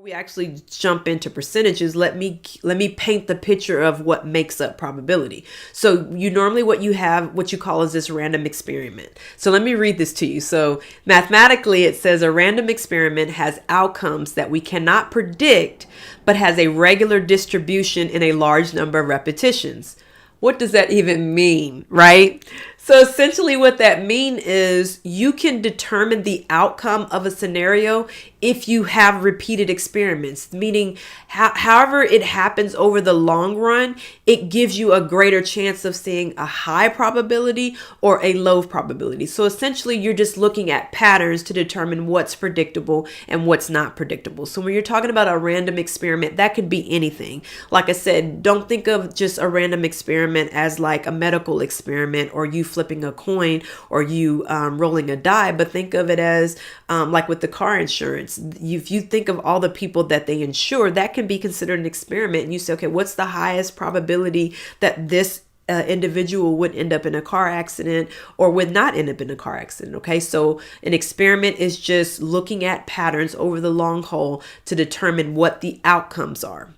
We actually jump into percentages. Let me paint the picture of what makes up probability. So you normally what you have, what you call is this random experiment. So let me read this to you. So mathematically it says a random experiment has outcomes that we cannot predict, but has a regular distribution in a large number of repetitions. What does that even mean, right? So essentially what that means is you can determine the outcome of a scenario if you have repeated experiments, meaning however it happens over the long run, it gives you a greater chance of seeing a high probability or a low probability. So essentially you're just looking at patterns to determine what's predictable and what's not predictable. So when you're talking about a random experiment, that could be anything. Like I said, don't think of just a random experiment as like a medical experiment or you flipping a coin or you rolling a die, but think of it as like with the car insurance. If you think of all the people that they insure, that can be considered an experiment. And you say, okay, what's the highest probability that this individual would end up in a car accident or would not end up in a car accident? Okay, so an experiment is just looking at patterns over the long haul to determine what the outcomes are.